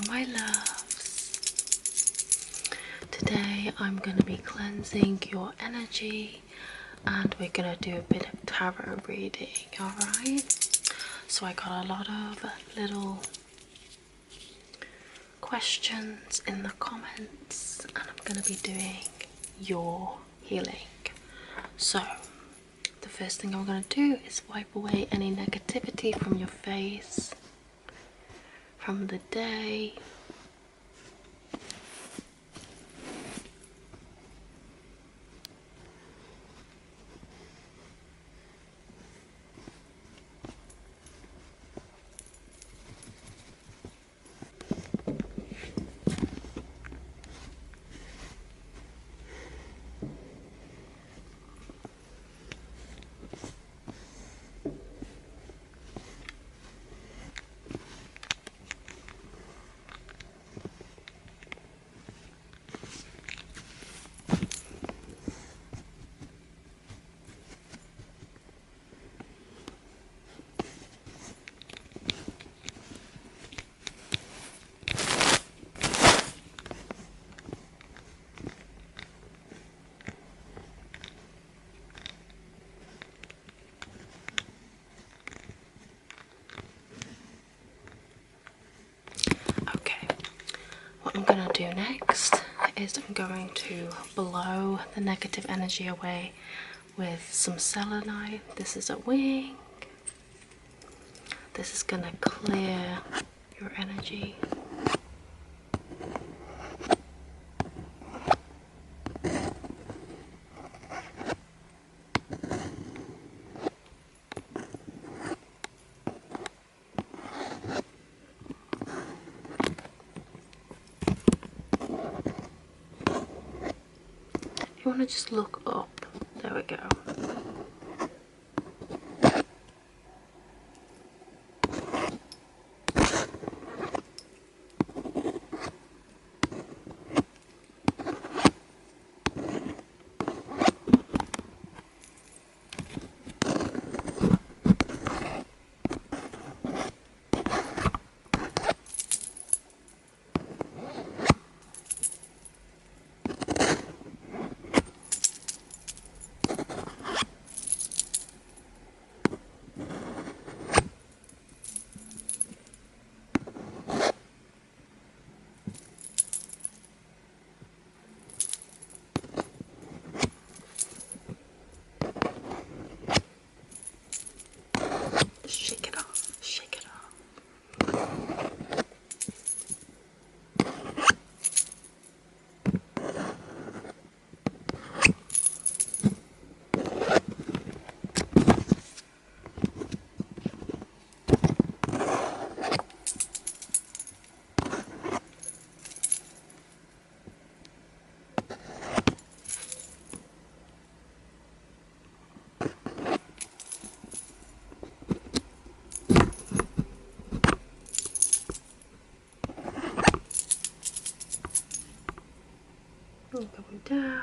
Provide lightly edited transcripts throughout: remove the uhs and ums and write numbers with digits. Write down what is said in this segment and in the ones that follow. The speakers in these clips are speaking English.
my loves. Today I'm going to be cleansing your energy and we're going to do a bit of tarot reading, alright? So I got a lot of little questions in the comments and I'm going to be doing your healing. So the first thing I'm going to do is wipe away any negativity from your face, from the day. What I'm going to do next is I'm going to blow the negative energy away with some selenite. This is a wing. This is going to clear your energy. You want to just look up. There we go. Shake it off, shake it off. Going down.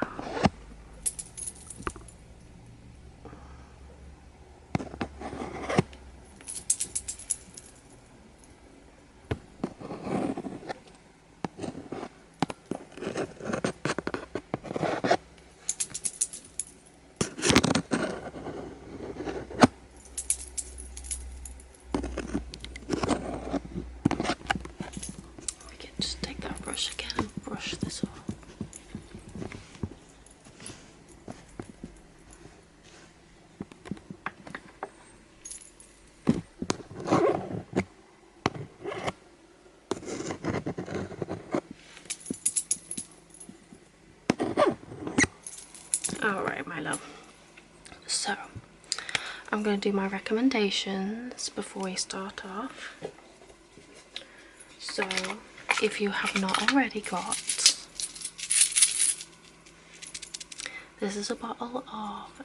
We can just take that brush again and brush this off. Alright, my love. So, I'm going to do my recommendations before we start off. So, if you have not already got, this is a bottle of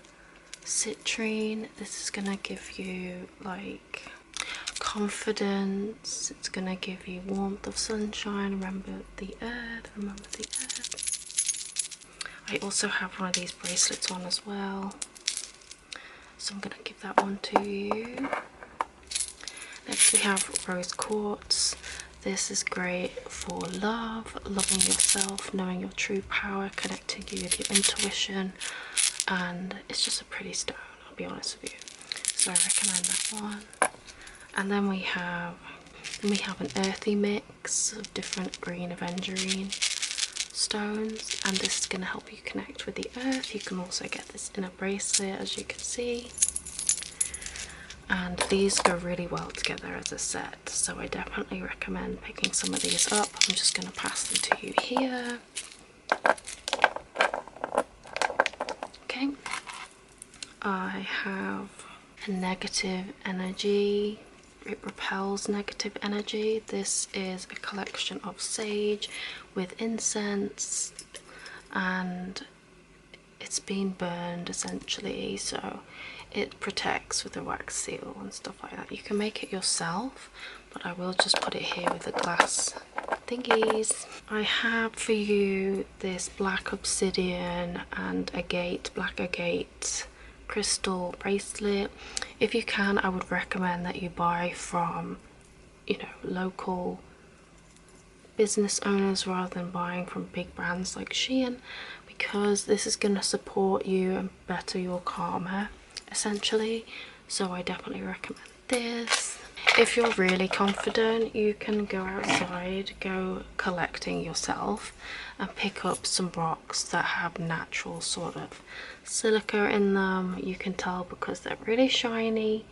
citrine. This is going to give you like confidence. It's going to give you warmth of sunshine. Remember the earth. Remember the earth. I also have one of these bracelets on as well, so I'm going to give that one to you. Next we have rose quartz. This is great for love, loving yourself, knowing your true power, connecting you with your intuition, and it's just a pretty stone, I'll be honest with you. So I recommend that one. And then we have an earthy mix of different green aventurine stones, and this is going to help you connect with the earth. You can also get this in a bracelet, as you can see, and these go really well together as a set, so I definitely recommend picking some of these up. I'm just going to pass them to you here. Okay, I have a negative energy. It repels negative energy. This is a collection of sage with incense, and it's been burned essentially, so it protects with a wax seal and stuff like that. You can make it yourself, but I will just put it here with the glass thingies. I have for you this black obsidian and black agate crystal bracelet. If you can, I would recommend that you buy from, you know, local business owners rather than buying from big brands like Shein, because this is going to support you and better your karma essentially. So I definitely recommend this. If you're really confident, you can go outside, go collecting yourself, and pick up some rocks that have natural sort of silica in them. You can tell because they're really shiny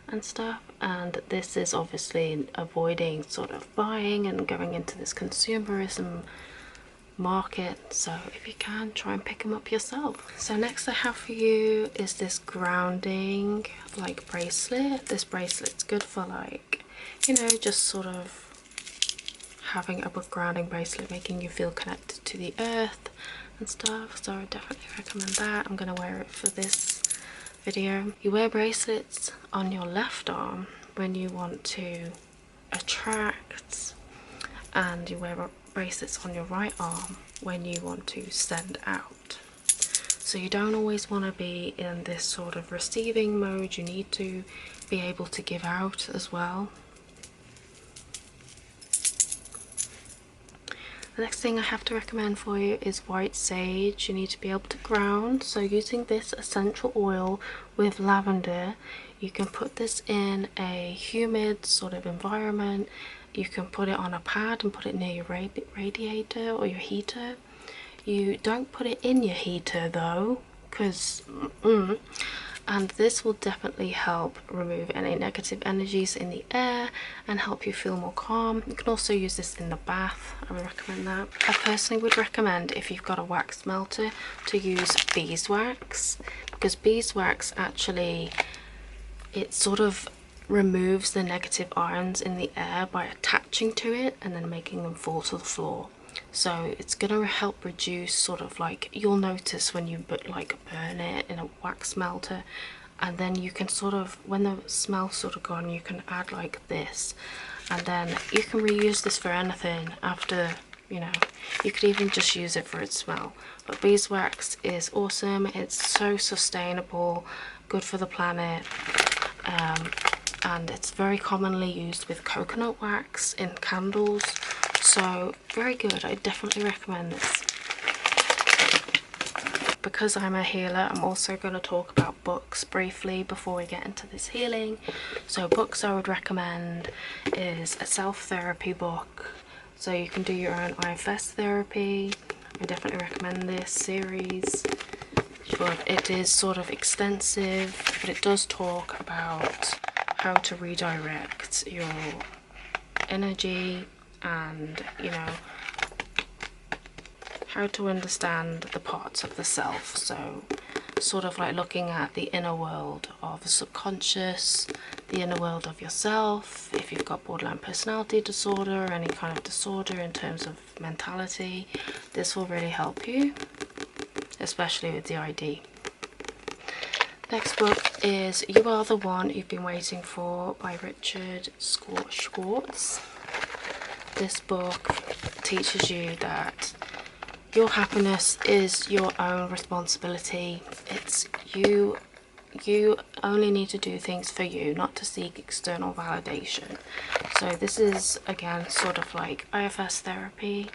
and stuff, and this is obviously avoiding sort of buying and going into this consumerism market, so if you can, try and pick them up yourself. So next I have for you is this grounding like bracelet. This bracelet's good for, like, you know, just sort of having a grounding bracelet, making you feel connected to the earth and stuff, so I definitely recommend that. I'm gonna wear it for this video. You wear bracelets on your left arm when you want to attract, and you wear bracelets on your right arm when you want to send out. So you don't always want to be in this sort of receiving mode, you need to be able to give out as well. The next thing I have to recommend for you is white sage. You need to be able to ground, so using this essential oil with lavender, you can put this in a humid sort of environment. You can put it on a pad and put it near your radiator or your heater. You don't put it in your heater though, because and this will definitely help remove any negative energies in the air and help you feel more calm. You can also use this in the bath. I would recommend that. I personally would recommend, if you've got a wax melter, to use beeswax, because beeswax actually, it sort of removes the negative ions in the air by attaching to it and then making them fall to the floor. So it's gonna help reduce sort of, like, you'll notice when you burn it in a wax melter, and then you can sort of, when the smell's sort of gone, you can add like this, and then you can reuse this for anything after, you know, you could even just use it for its smell. But beeswax is awesome, it's so sustainable, good for the planet, and it's very commonly used with coconut wax in candles, so very good. I definitely recommend this. Because I'm a healer, I'm also going to talk about books briefly before we get into this healing. So books I would recommend is a self-therapy book, so you can do your own IFS therapy. I definitely recommend this series, but it is sort of extensive, but it does talk about how to redirect your energy and, you know, how to understand the parts of the self. So sort of like looking at the inner world of the subconscious, the inner world of yourself, if you've got borderline personality disorder or any kind of disorder in terms of mentality, this will really help you, especially with the ID. Next book is You Are the One You've Been Waiting For by Richard Schwartz. This book teaches you that your happiness is your own responsibility. It's you you only need to do things for you, not to seek external validation. So this is again sort of like IFS therapy.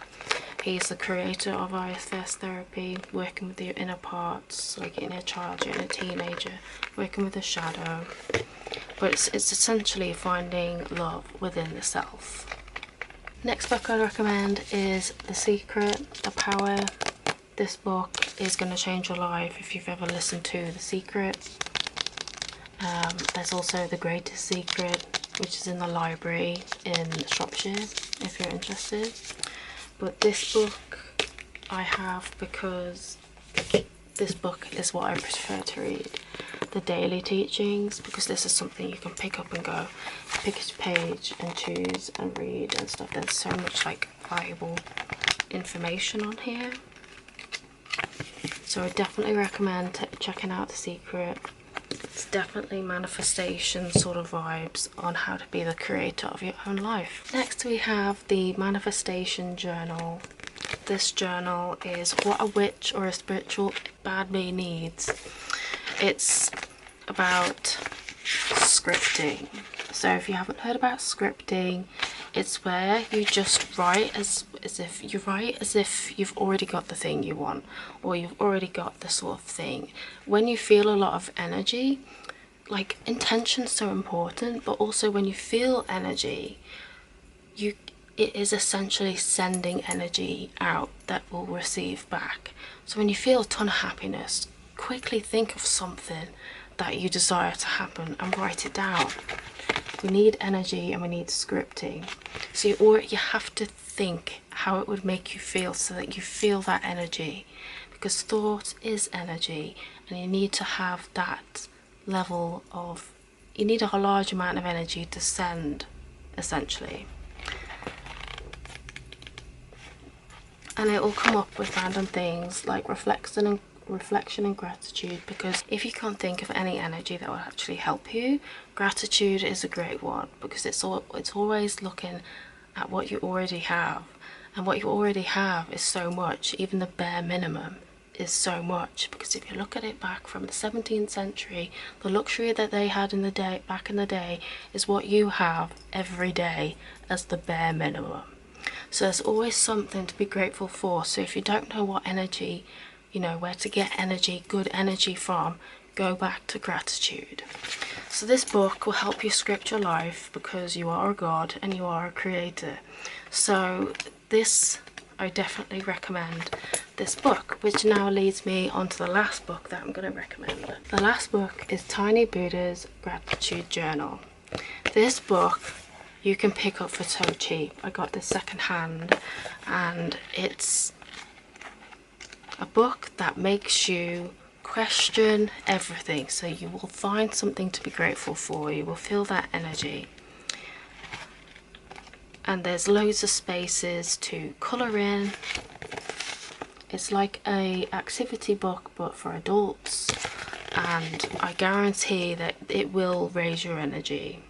He's the creator of IFS therapy, working with your inner parts, like your inner child, your inner teenager, working with the shadow. But it's essentially finding love within the self. Next book I recommend is The Secret, The Power. This book is going to change your life if you've ever listened to The Secret. There's also The Greatest Secret, which is in the library in Shropshire, if you're interested. But this book I have because this book is what I prefer to read. The daily teachings, because this is something you can pick up and go, pick a page and choose and read and stuff. There's so much like valuable information on here. So I definitely recommend checking out The Secret. It's definitely manifestation sort of vibes on how to be the creator of your own life. Next we have the Manifestation Journal. This journal is what a witch or a spiritual bad bee needs. It's about scripting. So if you haven't heard about scripting, it's where you just write as if you've already got the thing you want, or you've already got the sort of thing. When you feel a lot of energy, like intention's so important, but also when you feel energy, it is essentially sending energy out that will receive back. So when you feel a ton of happiness, quickly think of something that you desire to happen and write it down. We need energy and we need scripting. So you have to think how it would make you feel so that you feel that energy, because thought is energy, and you need to have that level of, you need a large amount of energy to send, essentially. And it will come up with random things like reflection and gratitude, because if you can't think of any energy that will actually help you, gratitude is a great one, because it's always looking at what you already have, and what you already have is so much. Even the bare minimum is so much, because if you look at it back from the 17th century, the luxury that they had back in the day is what you have every day as the bare minimum. So there's always something to be grateful for. So if you don't know what energy, where to get energy, good energy from, go back to gratitude. So this book will help you script your life, because you are a god and you are a creator. So this, I definitely recommend this book, which now leads me on to the last book that I'm going to recommend. The last book is Tiny Buddha's Gratitude Journal. This book you can pick up for so cheap. I got this second hand, and it's a book that makes you question everything. So you will find something to be grateful for, you will feel that energy, and there's loads of spaces to colour in. It's like a activity book but for adults, and I guarantee that it will raise your energy.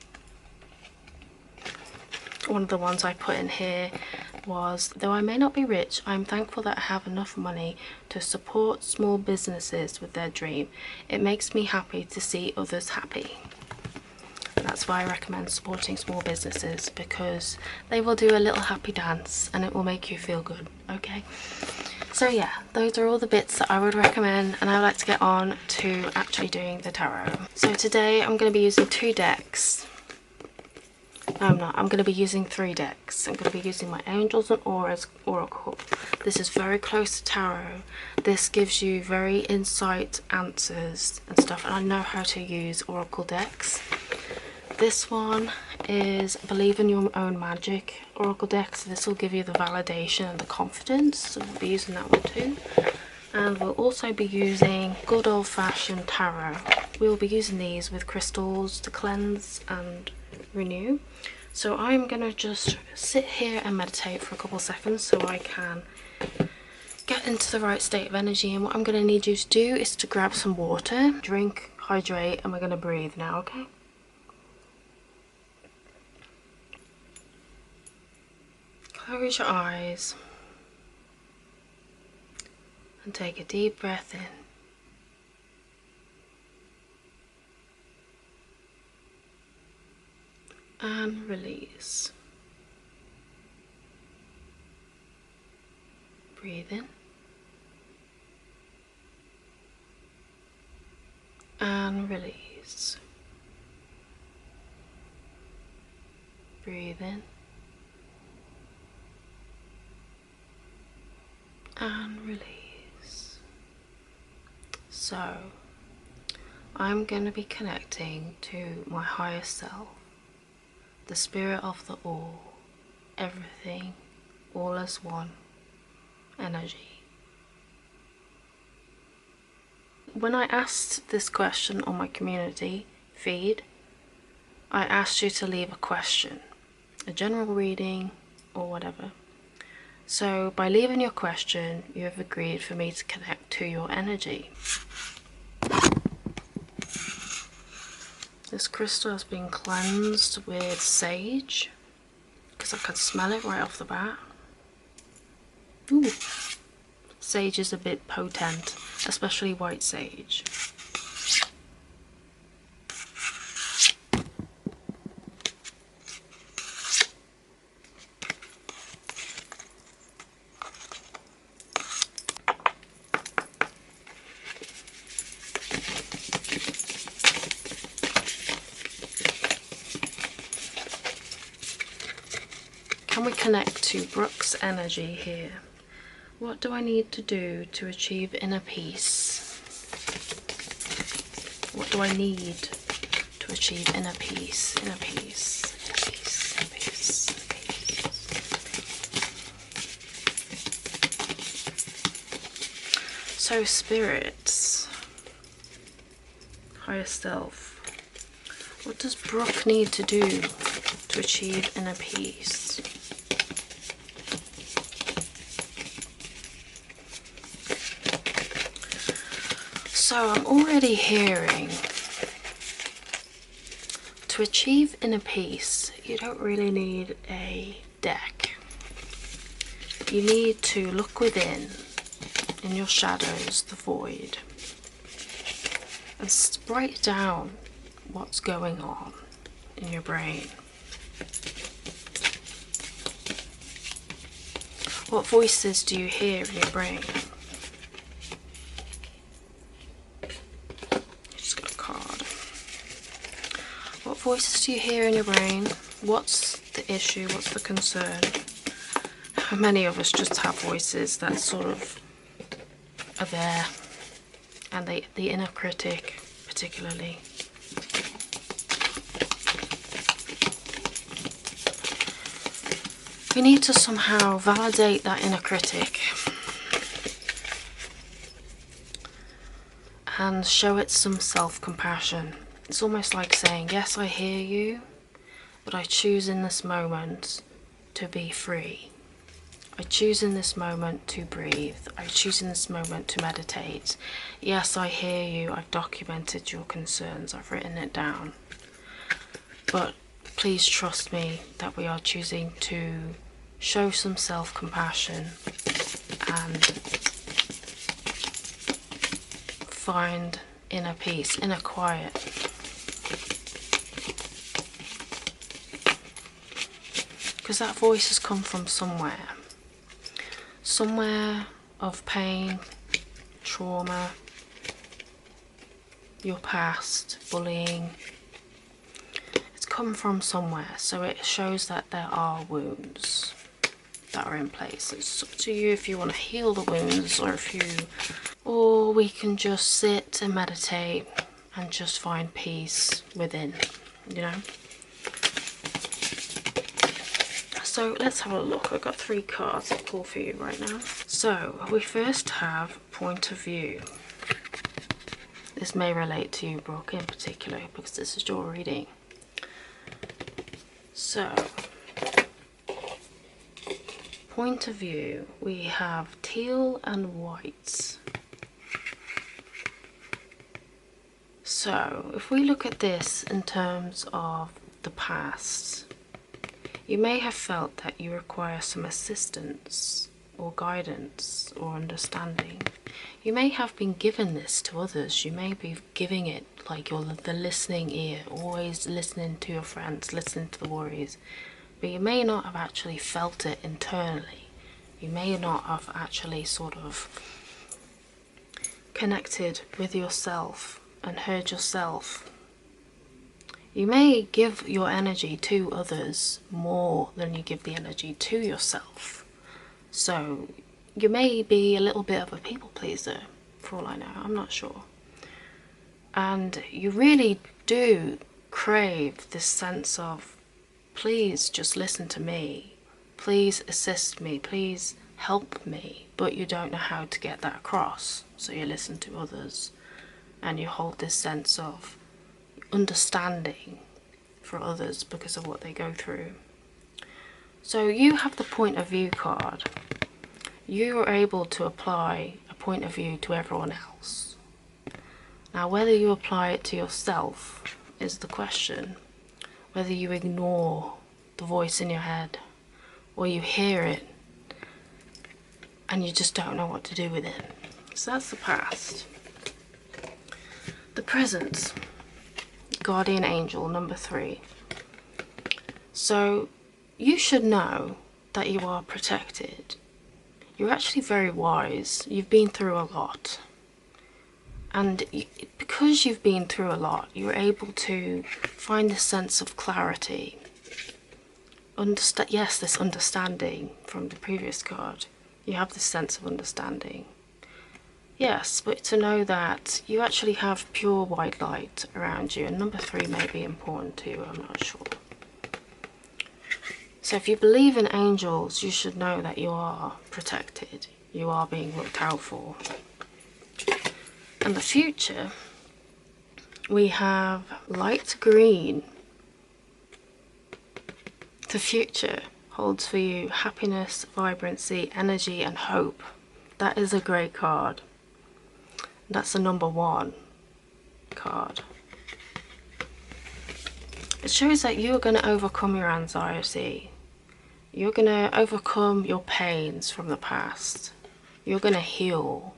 One of the ones I put in here was, though I may not be rich, I'm thankful that I have enough money to support small businesses with their dream. It makes me happy to see others happy. That's why I recommend supporting small businesses, because they will do a little happy dance and it will make you feel good, okay? So yeah, those are all the bits that I would recommend, and I would like to get on to actually doing the tarot. So today I'm going to be using 2 decks. No, I'm not. I'm going to be using 3 decks. I'm going to be using my Angels and Auras Oracle. This is very close to tarot. This gives you very insight answers and stuff, and I know how to use Oracle decks. This one is Believe in Your Own Magic Oracle deck, so this will give you the validation and the confidence, so we'll be using that one too. And we'll also be using good old-fashioned tarot. We'll be using these with crystals to cleanse and renew. So I'm gonna just sit here and meditate for a couple seconds so I can get into the right state of energy. And what I'm gonna need you to do is to grab some water, drink, hydrate, and we're gonna breathe now, okay? Close your eyes and take a deep breath in. and release. Breathe in and release. Breathe in and release. So I'm going to be connecting to my higher self, the spirit of the all, everything, all as one energy. When I asked this question on my community feed, I asked you to leave a question, a general reading or whatever. So by leaving your question, you have agreed for me to connect to your energy. This crystal has been cleansed with sage, because I can smell it right off the bat. Ooh. Sage is a bit potent, especially white sage. Can we connect to Brook's energy here? What do I need to do to achieve inner peace? What do I need to achieve inner peace? Inner peace, inner peace, inner peace, inner peace. So spirits, higher self, what does Brook need to do to achieve inner peace? So I'm already hearing, to achieve inner peace, you don't really need a deck. You need to look within, in your shadows, the void, and write down what's going on in your brain. What voices do you hear in your brain? What voices do you hear in your brain? What's the issue? What's the concern? Many of us just have voices that sort of are there, and the inner critic particularly. We need to somehow validate that inner critic and show it some self-compassion. It's almost like saying, yes, I hear you, but I choose in this moment to be free. I choose in this moment to breathe. I choose in this moment to meditate. Yes, I hear you. I've documented your concerns. I've written it down. But please trust me that we are choosing to show some self-compassion and find inner peace, inner quiet. Because that voice has come from somewhere. Somewhere of pain, trauma, your past, bullying. It's come from somewhere, so it shows that there are wounds that are in place. It's up to you if you want to heal the wounds, or we can just sit and meditate and just find peace within, you know. So let's have a look. I've got 3 cards to pull for you right now. So we first have point of view. This may relate to you, Brook, in particular, because this is your reading. So, point of view, we have teal and white. So if we look at this in terms of the past, you may have felt that you require some assistance or guidance or understanding. You may have been given this to others. You may be giving it like you're the listening ear, always listening to your friends, listening to the worries, but you may not have actually felt it internally. You may not have actually sort of connected with yourself and heard yourself. You may give your energy to others more than you give the energy to yourself. So you may be a little bit of a people pleaser, for all I know, I'm not sure. And you really do crave this sense of, please just listen to me, please assist me, please help me, but you don't know how to get that across, so you listen to others and you hold this sense of understanding for others because of what they go through. So you have the point of view card. You are able to apply a point of view to everyone else. Now, whether you apply it to yourself is the question. Whether you ignore the voice in your head, or you hear it and you just don't know what to do with it. So that's the past. The present. Guardian angel number 3. So you should know that you are protected. You're actually very wise. You've been through a lot. And because you've been through a lot, you're able to find this sense of clarity. Yes, this understanding from the previous card. You have this sense of understanding. Yes, but to know that you actually have pure white light around you, and number 3 may be important to you, I'm not sure. So if you believe in angels, you should know that you are protected, you are being looked out for. And the future, we have light green. The future holds for you happiness, vibrancy, energy and hope. That is a great card. That's the number 1 card. It shows that you're going to overcome your anxiety. You're going to overcome your pains from the past. You're going to heal.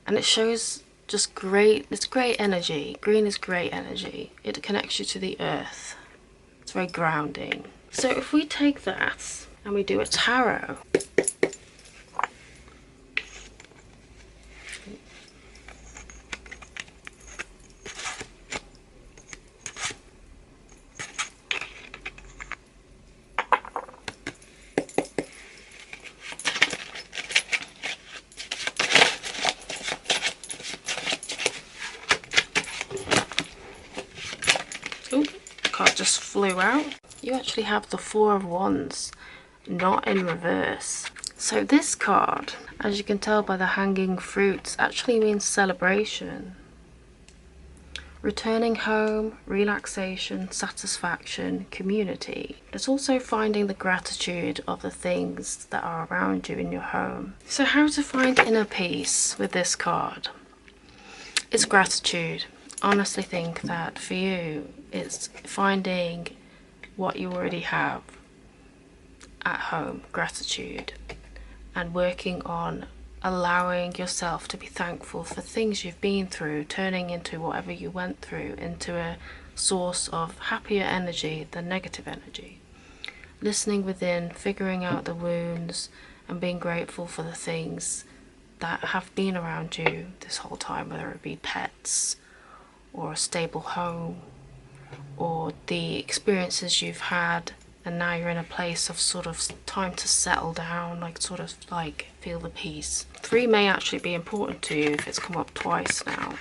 And it shows just it's great energy. Green is great energy. It connects you to the earth. It's very grounding. So if we take that and we do a tarot, just flew out. You actually have the 4 of Wands, not in reverse. So this card, as you can tell by the hanging fruits, actually means celebration. Returning home, relaxation, satisfaction, community. It's also finding the gratitude of the things that are around you in your home. So how to find inner peace with this card? It's gratitude. Honestly think that for you, it's finding what you already have at home, gratitude, and working on allowing yourself to be thankful for things you've been through, turning into whatever you went through into a source of happier energy than negative energy. Listening within, figuring out the wounds, and being grateful for the things that have been around you this whole time, whether it be pets or a stable home or the experiences you've had, and now you're in a place of sort of time to settle down, like sort of like feel the peace. 3 may actually be important to you if it's come up twice now.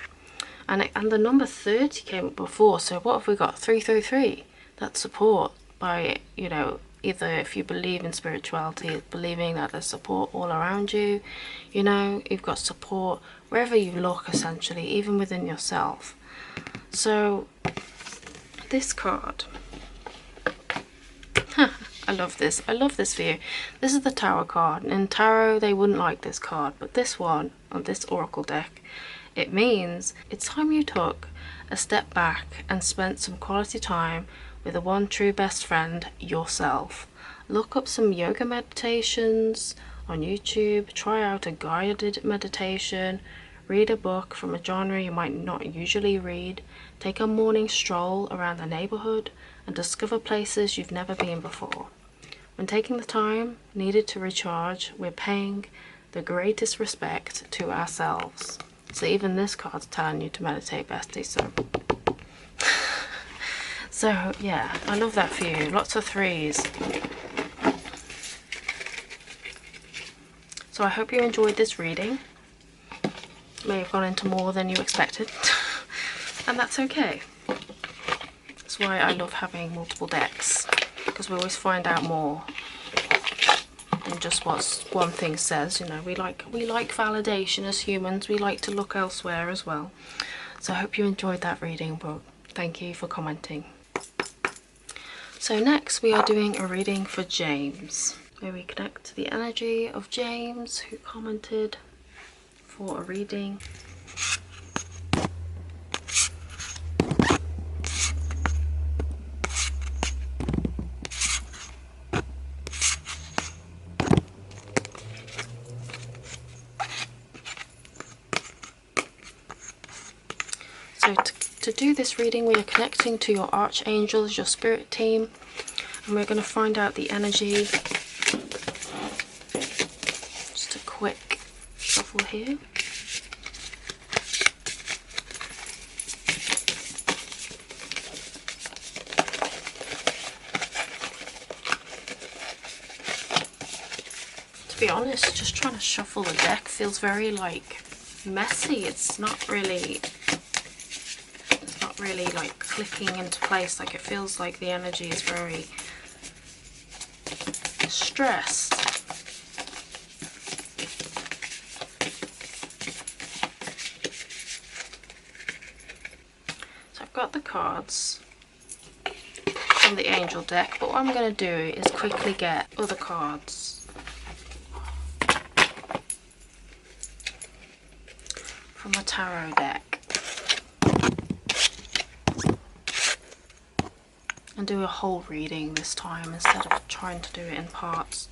And the number 30 came up before, so what have we got? 333. That's support by, you know, either if you believe in spirituality, believing that there's support all around you, you know, you've got support wherever you look, essentially, even within yourself. So this card, I love this for you. This is the Tower card. In tarot they wouldn't like this card, but this one on this oracle deck, it means it's time you took a step back and spent some quality time with the one true best friend, yourself. look up some yoga meditations on YouTube, try out a guided meditation, read a book from a genre you might not usually read, take a morning stroll around the neighborhood, and discover places you've never been before. When taking the time needed to recharge, we're paying the greatest respect to ourselves. So even this card's telling you to meditate, bestie, so yeah, I love that for you. Lots of threes. So I hope you enjoyed this reading. May have gone into more than you expected, and that's okay. That's why I love having multiple decks, because we always find out more than just what one thing says. You know, we like validation as humans. We like to look elsewhere as well. So I hope you enjoyed that reading, Brook. Thank you for commenting. So next we are doing a reading for James, where we connect to the energy of James, who commented for a reading. So to do this reading, we are connecting to your archangels, your spirit team, and we're going to find out the energy. Just a quick shuffle here. To be honest, just trying to shuffle the deck feels very like messy. It's not really like clicking into place. Like, it feels like the energy is very stressed. So I've got the cards from the angel deck, but what I'm going to do is quickly get other cards from a tarot deck and do a whole reading this time instead of trying to do it in parts.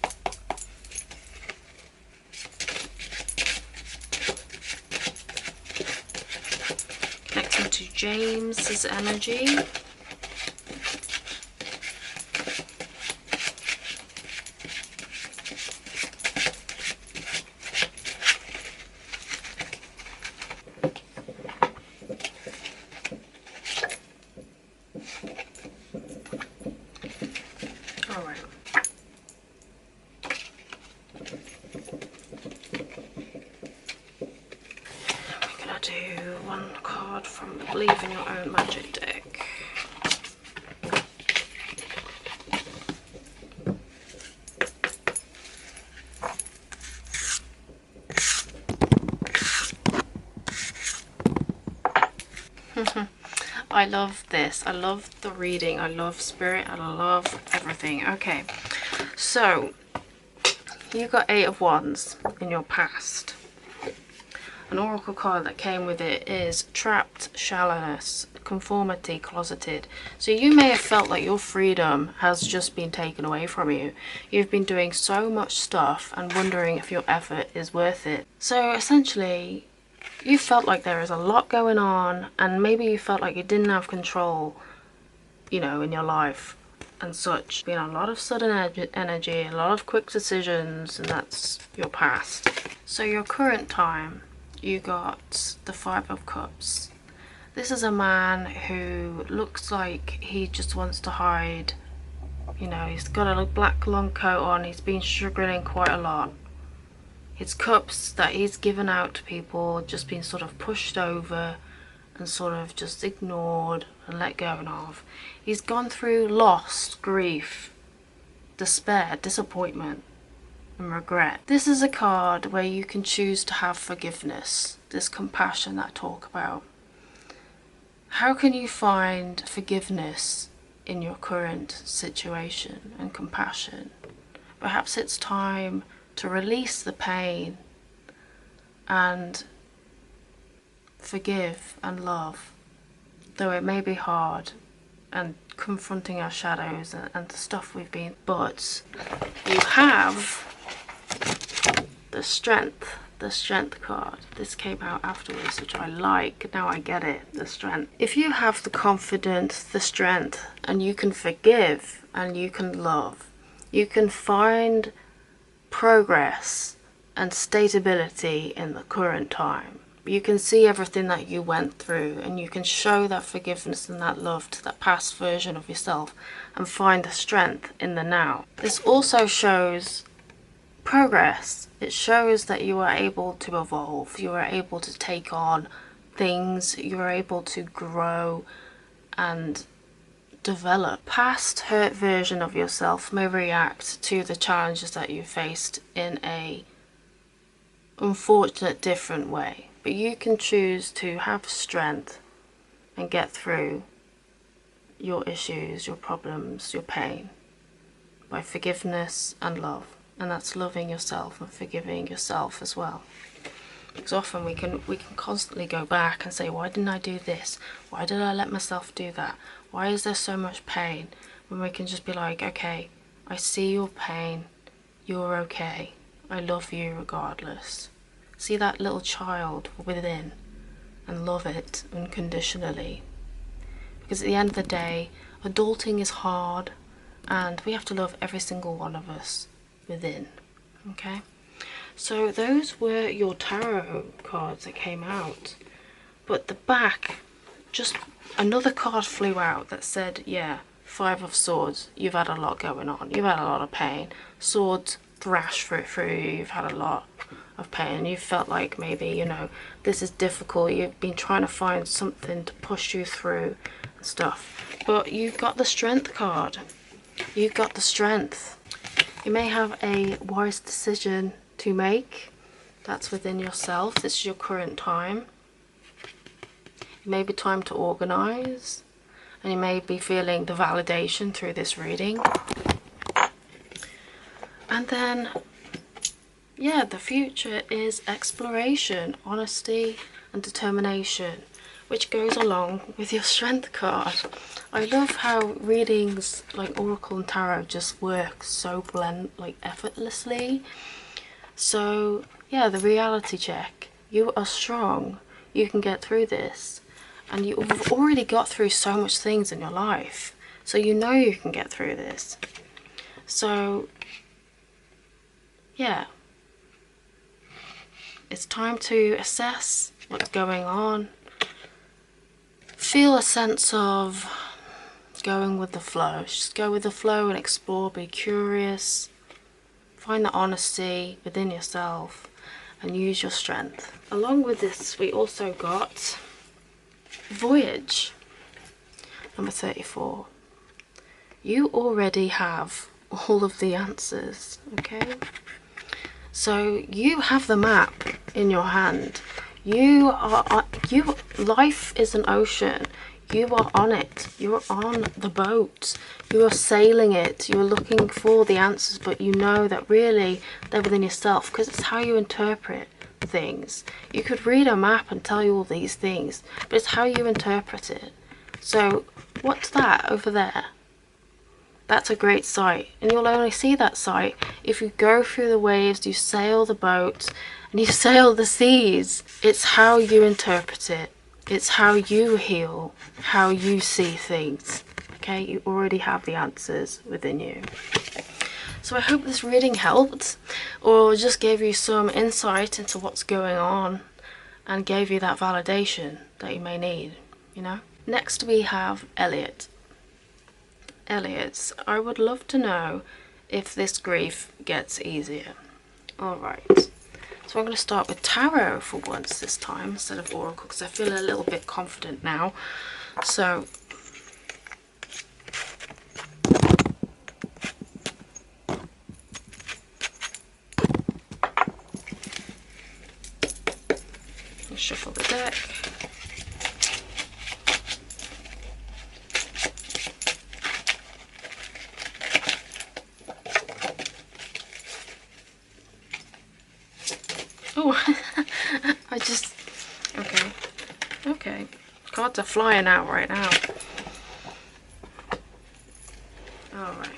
Connecting to James's energy. Believe in your own magic deck. I love this. I love the reading. I love spirit. I love everything. Okay, so you got 8 of Wands in your past. An oracle card that came with it is trapped, shallowness, conformity, closeted. So you may have felt like your freedom has just been taken away from you. You've been doing so much stuff and wondering if your effort is worth it. So essentially, you felt like there is a lot going on, and maybe you felt like you didn't have control, you know, in your life and such. Been a lot of sudden energy, a lot of quick decisions, and that's your past. So your current time, you got the 5 of Cups. This is a man who looks like he just wants to hide. You know, he's got a black long coat on. He's been struggling quite a lot. His cups that he's given out to people just been sort of pushed over and sort of just ignored and let go of. He's gone through loss, grief, despair, disappointment and regret. This is a card where you can choose to have forgiveness, this compassion that I talk about. How can you find forgiveness in your current situation and compassion? Perhaps it's time to release the pain and forgive and love, though it may be hard. and confronting our shadows and the stuff we've been. But you have the strength card. This came out afterwards, which I like. Now I get it, the strength. If you have the confidence, the strength, and you can forgive and you can love, you can find progress and stability in the current time. You can see everything that you went through, and you can show that forgiveness and that love to that past version of yourself and find the strength in the now. This also shows progress. It shows that you are able to evolve, you are able to take on things, you are able to grow and develop. Past hurt version of yourself may react to the challenges that you faced in a unfortunate different way, but you can choose to have strength and get through your issues, your problems, your pain by forgiveness and love. And that's loving yourself and forgiving yourself as well. Because often we can constantly go back and say, why didn't I do this? Why did I let myself do that? Why is there so much pain? When we can just be like, okay, I see your pain, you're okay, I love you regardless. See that little child within and love it unconditionally. Because at the end of the day, adulting is hard and we have to love every single one of us within. Okay, so those were your tarot cards that came out, but the back, just another card flew out that said, yeah, Five of Swords, you've had a lot going on, you've had a lot of pain, swords thrash through you, you've had a lot of pain, you felt like maybe, you know, this is difficult, you've been trying to find something to push you through and stuff, but you've got the Strength card. You've got the strength. You may have a wise decision to make. That's within yourself. This is your current time. It may be time to organise, and you may be feeling the validation through this reading. And then, yeah, the future is exploration, honesty and determination, which goes along with your Strength card. I love how readings like Oracle and Tarot just work so effortlessly. So yeah, the reality check. You are strong. You can get through this. And you've already got through so much things in your life. So you know you can get through this. So yeah. It's time to assess what's going on. Feel a sense of going with the flow. Just go with the flow and explore, be curious, find the honesty within yourself and use your strength. Along with this, we also got Voyage, number 34. You already have all of the answers, okay? So you have the map in your hand. Life is an ocean. You are on it. You're on the boat. You are sailing it. You're looking for the answers, but you know that really they're within yourself, because it's how you interpret things. You could read a map and tell you all these things, but it's how you interpret it. So what's that over there? That's a great sight, and you'll only see that sight if you go through the waves, you sail the boat, and you sail the seas. It's how you interpret it. It's how you heal, how you see things. Okay, you already have the answers within you. So I hope this reading helped, or just gave you some insight into what's going on and gave you that validation that you may need, you know. Next we have Elliot. Elliot, I would love to know if this grief gets easier. Alright, so I'm going to start with Tarot for once this time instead of Oracle, because I feel a little bit confident now. So let's shuffle the deck. Oh, okay. Cards are flying out right now. Alright.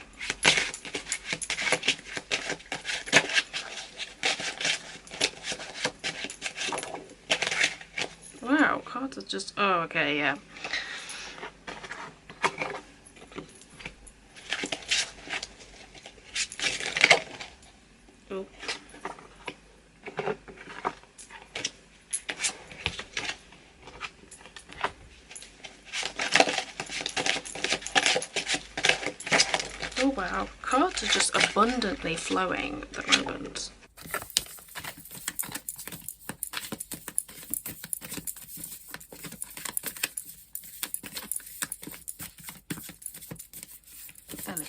Wow, cards are just... Oh, okay, yeah. Oh. Oh wow, cards are just abundantly flowing at the moment. Elliot.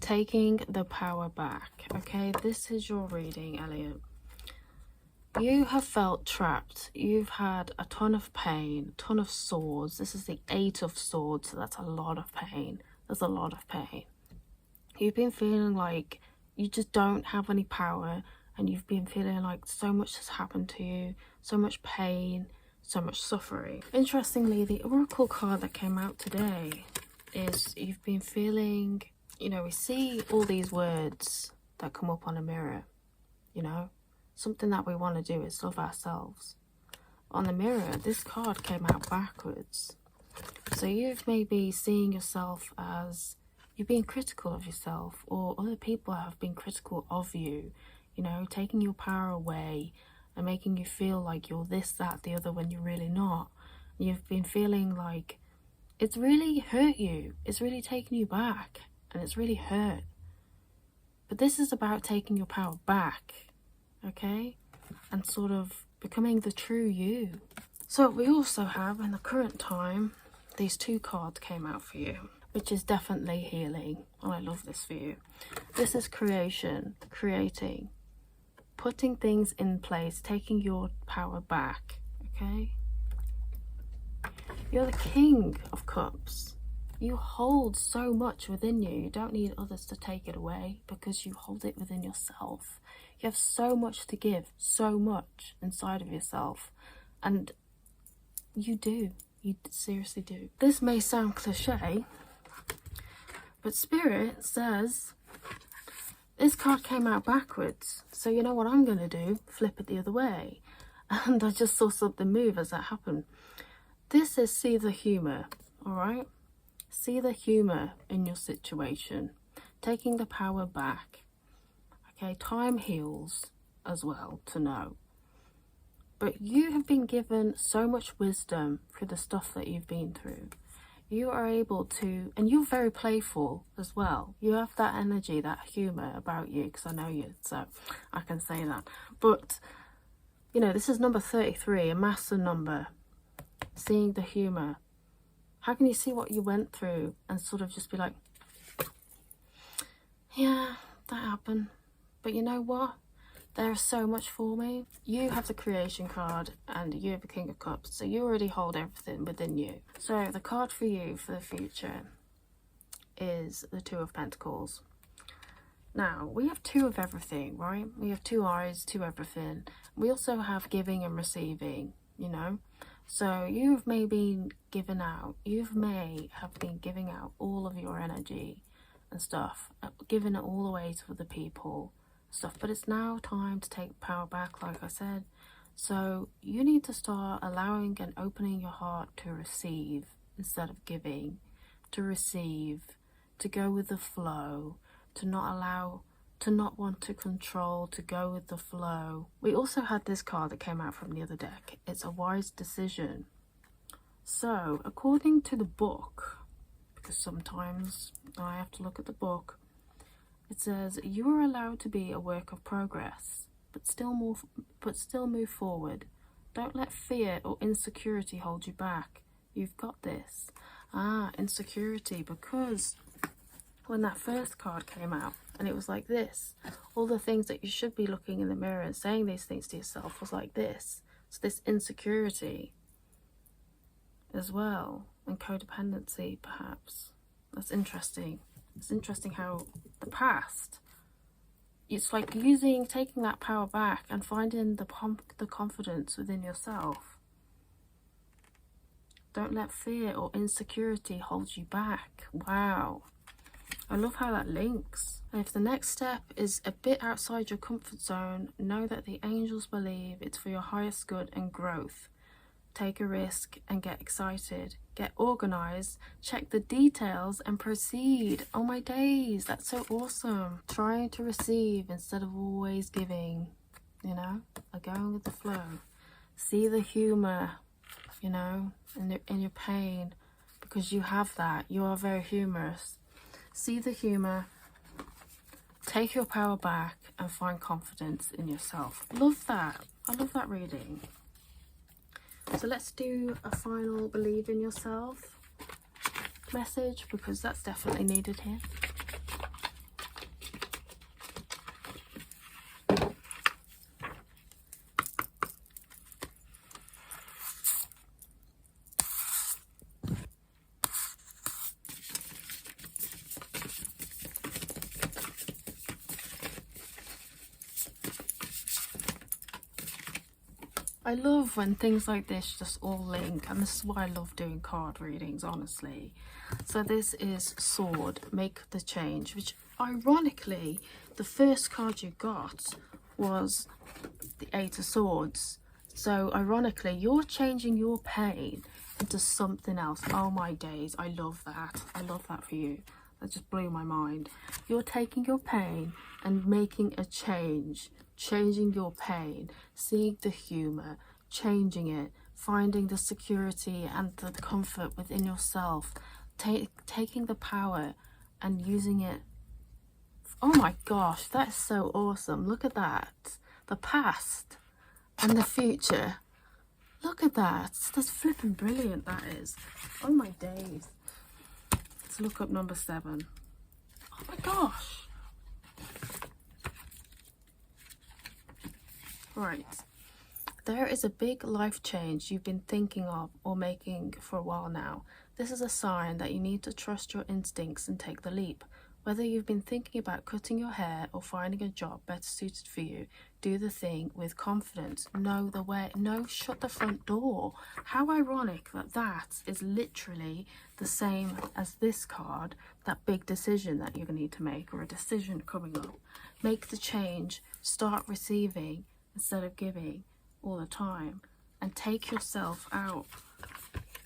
Taking the power back. Okay, this is your reading, Elliot. You have felt trapped. You've had a ton of pain, a ton of swords. This is the 8 of swords, so that's a lot of pain. There's a lot of pain. You've been feeling like you just don't have any power, and you've been feeling like so much has happened to you, so much pain, so much suffering. Interestingly, the oracle card that came out today is you've been feeling, you know, we see all these words that come up on a mirror, you know, something that we want to do is love ourselves. On the mirror, this card came out backwards. So you've maybe seeing yourself as you're being critical of yourself, or other people have been critical of you, you know, taking your power away and making you feel like you're this, that, the other when you're really not. You've been feeling like it's really hurt you. It's really taken you back, and it's really hurt. But this is about taking your power back, okay? And sort of becoming the true you. So we also have, in the current time, these 2 cards came out for you, which is definitely healing. Oh, I love this for you. This is creation, creating, putting things in place, taking your power back, okay? You're the King of Cups. You hold so much within you. You don't need others to take it away because you hold it within yourself. You have so much to give, so much inside of yourself. And you do. You seriously do. This may sound cliche, but Spirit says this card came out backwards. So you know what I'm going to do? Flip it the other way. And I just saw something move as that happened. This is see the humour, alright? See the humour in your situation. Taking the power back. Okay, time heals as well, to know. But you have been given so much wisdom through the stuff that you've been through. You are able to, and you're very playful as well. You have that energy, that humour about you, because I know you, so I can say that. But, you know, this is number 33, a master number. Seeing the humour. How can you see what you went through and sort of just be like, yeah, that happened. But you know what? There is so much for me. You have the creation card and you have the King of Cups. So you already hold everything within you. So the card for you for the future is the 2 of Pentacles. Now, we have 2 of everything, right? We have 2 eyes, 2 everything. We also have giving and receiving, you know? So you may be giving out, you may have been giving out all of your energy and stuff, giving it all away to other people, stuff. But it's now time to take power back, like I said. So you need to start allowing and opening your heart to receive instead of giving, to receive, to go with the flow, to not allow to not want to control, to go with the flow. We also had this card that came out from the other deck. It's a wise decision. So, according to the book, because sometimes I have to look at the book, it says you are allowed to be a work of progress, but still move forward. Don't let fear or insecurity hold you back. You've got this. Insecurity, because when that first card came out and it was like this, all the things that you should be looking in the mirror and saying these things to yourself was like this. So this insecurity as well, and codependency perhaps. That's interesting. It's interesting how the past, it's like taking that power back and finding the confidence within yourself. Don't let fear or insecurity hold you back. Wow. I love how that links. And if the next step is a bit outside your comfort zone, know that the angels believe it's for your highest good and growth. Take a risk and get excited. Get organized, check the details and proceed. Oh my days, that's so awesome. Trying to receive instead of always giving, you know, like going with the flow. See the humor, you know, in your pain, because you have that. You are very humorous. See the humor, take your power back and find confidence in yourself. Love that. I love that reading. So let's do a final believe in yourself message, because that's definitely needed here. I love when things like this just all link, and this is why I love doing card readings, honestly. So this is Sword, make the change, which ironically, the first card you got was the Eight of Swords. So ironically, you're changing your pain into something else. Oh my days, I love that. I love that for you. That just blew my mind. You're taking your pain and making a change. Changing your pain, seeing the humor, changing it, finding the security and the comfort within yourself, taking the power and using it. Oh my gosh, that is so awesome. Look at that. The past and the future. Look at that. That's flipping brilliant, that is. Oh my days. Let's look up number 7. Oh my gosh. Right, there is a big life change you've been thinking of or making for a while now. This is a sign that you need to trust your instincts and take the leap. Whether you've been thinking about cutting your hair or finding a job better suited for you, do the thing with confidence. Know the way. No, shut the front door. How ironic that that is literally the same as this card, that big decision that you're going to need to make, or a decision coming up. Make the change. Start receiving instead of giving all the time, and take yourself out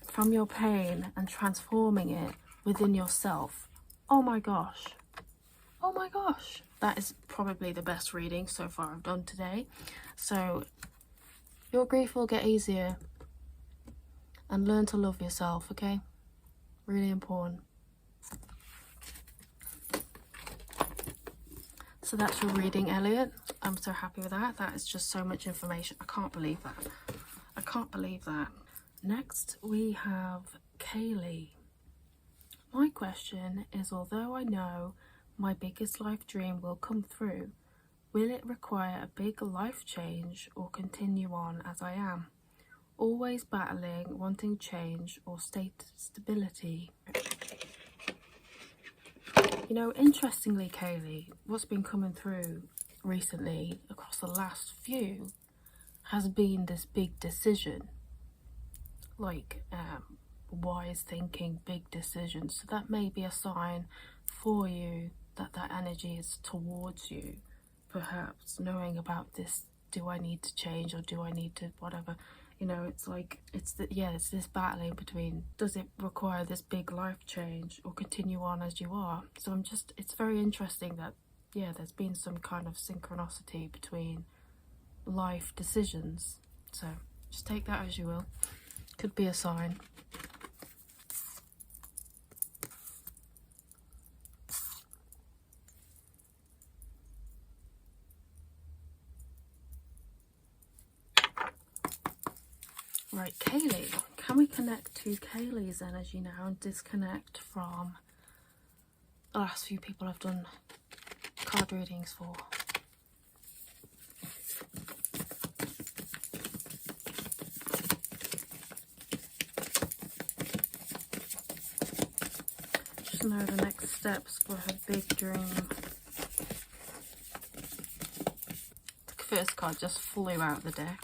from your pain and transforming it within yourself. Oh my gosh. Oh my gosh. That is probably the best reading so far I've done today. So your grief will get easier, and learn to love yourself, okay? Really important. So that's your reading, Elliot. I'm so happy with that. That is just so much information. I can't believe that. I can't believe that. Next, we have Kaye. My question is, although I know my biggest life dream will come through, will it require a big life change or continue on as I am? Always battling, wanting change or stability. You know, interestingly, Kaye, what's been coming through recently across the last few has been this big decision, like wise thinking, big decisions. So that may be a sign for you that that energy is towards you, perhaps knowing about this. Do I need to change, or do I need to whatever? You know, it's like, it's this battling between, does it require this big life change or continue on as you are? So it's very interesting that yeah, there's been some kind of synchronicity between life decisions. So just take that as you will. Could be a sign. Right, Kaye. Can we connect to Kaylee's energy now and disconnect from the last few people I've done card readings for? Just know the next steps for her big dream. The first card just flew out of the deck.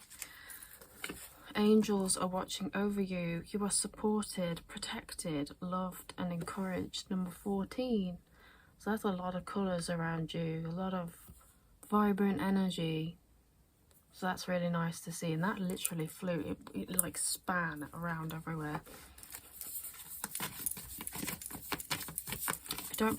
Angels are watching over you. You are supported, protected, loved and encouraged. Number 14. So that's a lot of colours around you. A lot of vibrant energy. So that's really nice to see. And that literally flew. It like span around everywhere. If you don't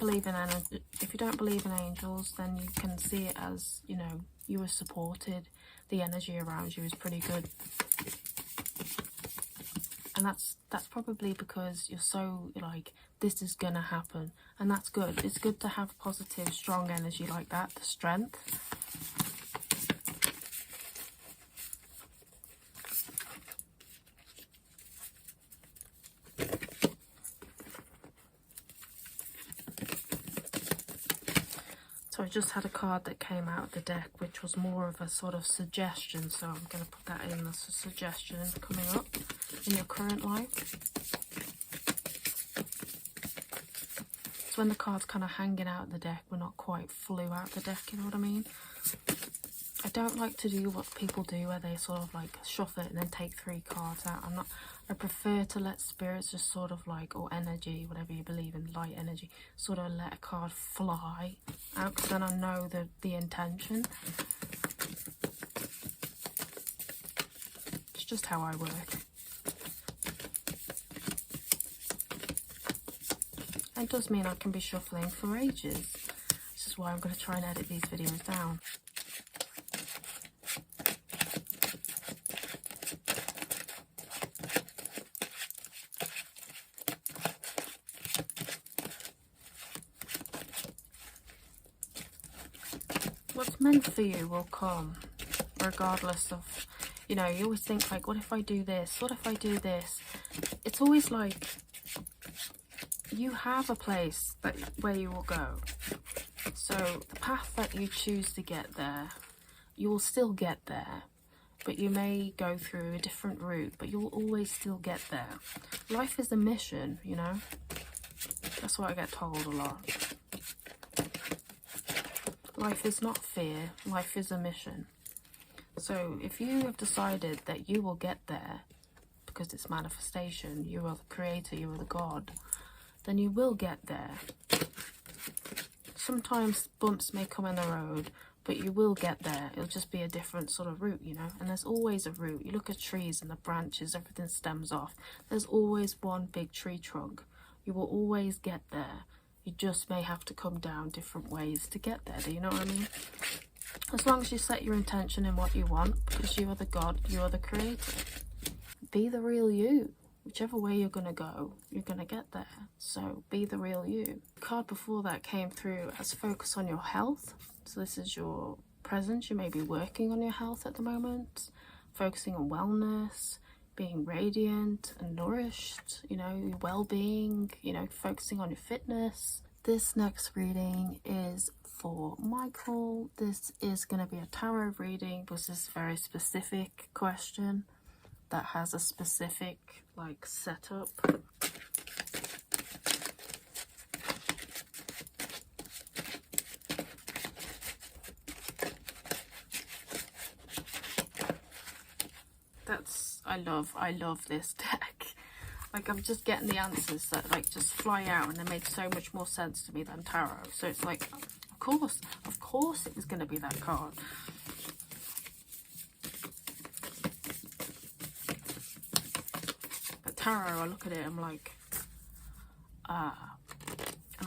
believe in angels, then you can see it as, you know, you are supported. The energy around you is pretty good. And that's probably because you're so like, this is gonna happen, and that's good. It's good to have positive, strong energy like that, the strength. So I just had a card that came out of the deck, which was more of a sort of suggestion. So I'm going to put that in as a suggestion coming up in your current life. So when the card's kind of hanging out of the deck, we're not quite flew out the deck, you know what I mean? I don't like to do what people do where they sort of like shuffle it and then take 3 cards out. I prefer to let spirits just sort of like, or energy, whatever you believe in, light energy, sort of let a card fly out, because then I know the intention. It's just how I work. It does mean I can be shuffling for ages. This is why I'm going to try and edit these videos down. What's meant for you will come, regardless of, you know, you always think like, what if I do this? What if I do this? It's always like, you have a place where you will go. So the path that you choose to get there, you will still get there. But you may go through a different route, but you'll always still get there. Life is a mission, you know? That's what I get told a lot. Life is not fear, life is a mission. So if you have decided that you will get there, because it's manifestation, you are the creator, you are the God, then you will get there. Sometimes bumps may come in the road, but you will get there. It'll just be a different sort of route, you know? And there's always a route. You look at trees and the branches, everything stems off. There's always one big tree trunk. You will always get there. You just may have to come down different ways to get there. Do you know what I mean? As long as you set your intention in what you want, because you are the God, you are the creator. Be the real you. Whichever way you're going to go, you're going to get there. So be the real you. The card before that came through as focus on your health. So this is your presence. You may be working on your health at the moment, focusing on wellness, being radiant and nourished, you know, your well-being, you know, focusing on your fitness. This next reading is for Michael. This is going to be a tarot reading because this is a very specific question that has a specific like setup. I love this deck. Like, I'm just getting the answers that like just fly out, and they make so much more sense to me than tarot. So it's like, of course it was going to be that card. But tarot, I look at it, I'm like, and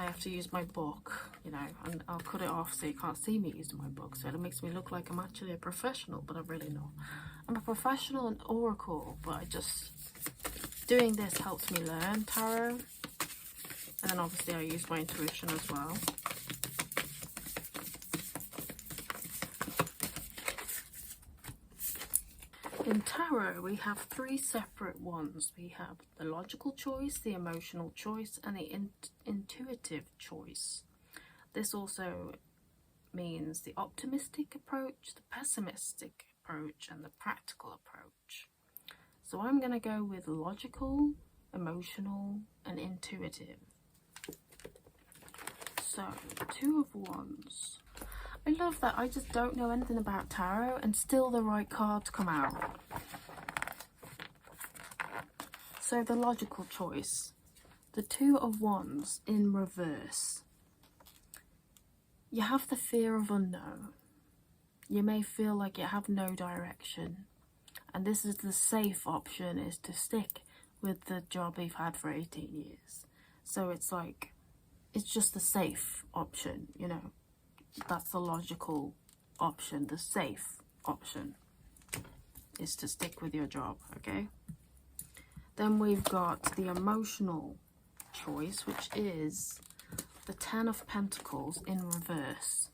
I have to use my book you know, and I'll cut it off so you can't see me using my book, so it makes me look like I'm actually a professional, but I'm really not. I'm a professional in oracle, but I just, doing this helps me learn tarot, and then obviously I use my intuition as well. In tarot, we have 3 separate ones. We have the logical choice, the emotional choice, and the intuitive choice. This also means the optimistic approach, the pessimistic approach, and the practical approach. So I'm going to go with logical, emotional, and intuitive. So, 2 of Wands. I love that I just don't know anything about tarot and still the right cards come out. So the logical choice, the 2 of Wands in reverse. You have the fear of unknown. You may feel like you have no direction. And this is the safe option, is to stick with the job you've had for 18 years. So it's like, it's just the safe option, you know. That's the logical option. The safe option is to stick with your job, okay? Then we've got the emotional choice, which is the 10 of Pentacles in reverse.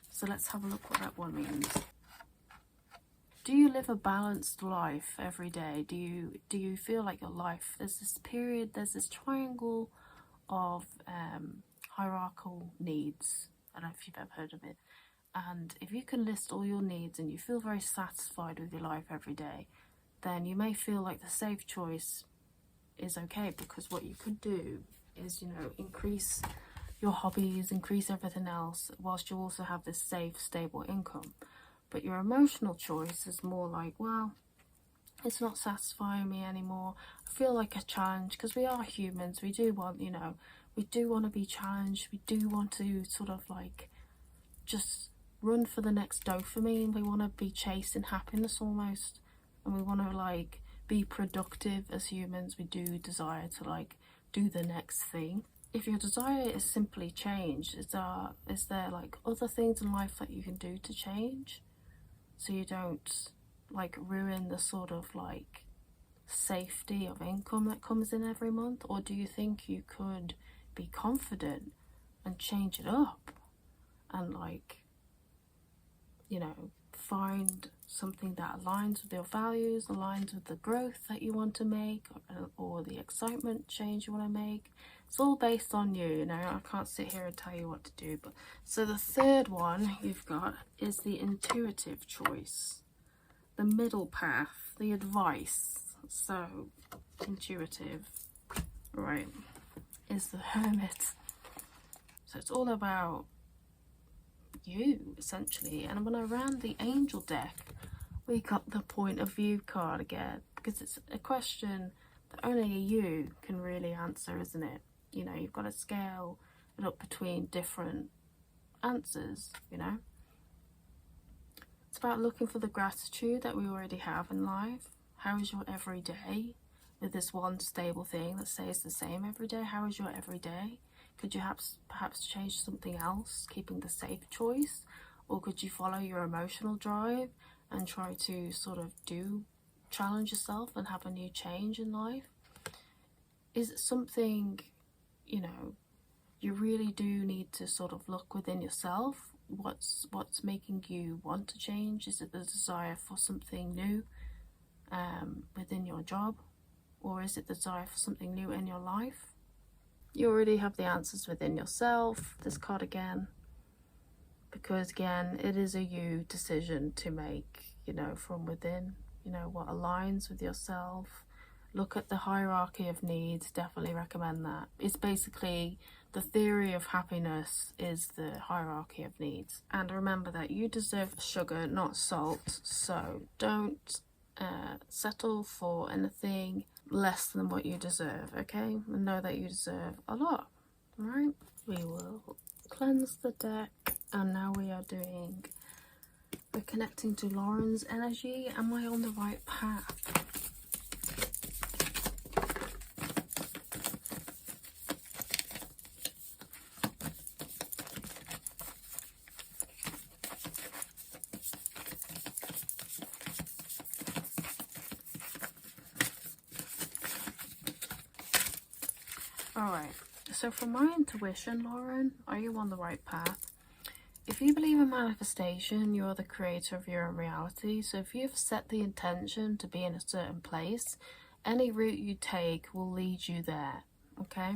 So let's have a look what that one means. Do you live a balanced life every day? Do you feel like your life, there's this period, there's this triangle of hierarchical needs. I don't know if you've ever heard of it. And if you can list all your needs and you feel very satisfied with your life every day, then you may feel like the safe choice is okay, because what you could do is, you know, increase your hobbies, increase everything else, whilst you also have this safe, stable income. But your emotional choice is more like, well, it's not satisfying me anymore. I feel like a challenge, because we are humans. We do want, you know, we do want to be challenged. We do want to sort of like just run for the next dopamine. We want to be chasing happiness almost. And we want to like be productive as humans. We do desire to like do the next thing. If your desire is simply change, is there like other things in life that you can do to change? So you don't like ruin the sort of like safety of income that comes in every month? Or do you think you could be confident and change it up and like, you know, find something that aligns with your values, aligns with the growth that you want to make, or the excitement change you want to make? It's all based on you, you know. I can't sit here and tell you what to do. But so the 3rd one you've got is the intuitive choice, the middle path, the advice. So intuitive, right, is the Hermit. So it's all about you, essentially. And when I ran the angel deck, we got the point of view card again, because it's a question that only you can really answer, isn't it? You know, you've got to scale it up between different answers, you know. It's about looking for the gratitude that we already have in life. How is your everyday with this one stable thing that stays the same every day? How is your everyday? Could you perhaps change something else, keeping the safe choice? Or could you follow your emotional drive and try to sort of challenge yourself and have a new change in life? Is it something, you know, you really do need to sort of look within yourself? What's making you want to change? Is it the desire for something new within your job? Or is it the desire for something new in your life? You already have the answers within yourself, this card again, because again, it is a you decision to make, you know, from within, you know, what aligns with yourself. Look at the hierarchy of needs, definitely recommend that. It's basically the theory of happiness is the hierarchy of needs. And remember that you deserve sugar, not salt, so don't settle for anything less than what you deserve, okay? And know that you deserve a lot. All right, we will cleanse the deck, and now we're connecting to Lauren's energy. Am I on the right path? Alright, so from my intuition, Lauren, are you on the right path? If you believe in manifestation, you are the creator of your own reality. So if you've set the intention to be in a certain place, any route you take will lead you there, okay?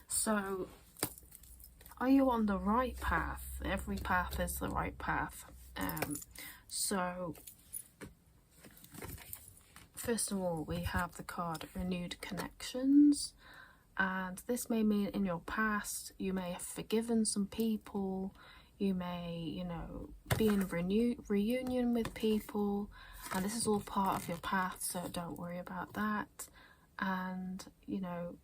So are you on the right path? Every path is the right path. So first of all, we have the card Renewed Connections. And this may mean in your past, you may have forgiven some people. You may, you know, be in reunion with people. And this is all part of your path, so don't worry about that. And, you know,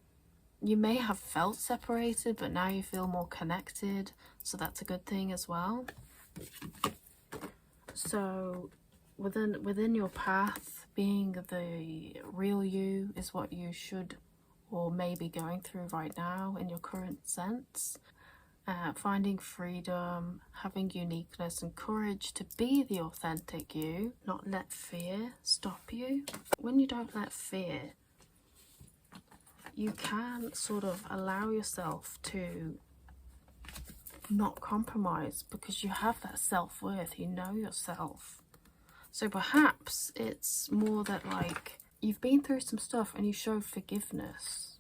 you may have felt separated, but now you feel more connected. So that's a good thing as well. So within your path, being the real you is what you should or may be going through right now in your current sense. Finding freedom, having uniqueness and courage to be the authentic you, not let fear stop you. When you don't let fear, you can sort of allow yourself to not compromise because you have that self-worth, you know yourself. So perhaps it's more that like you've been through some stuff and you show forgiveness.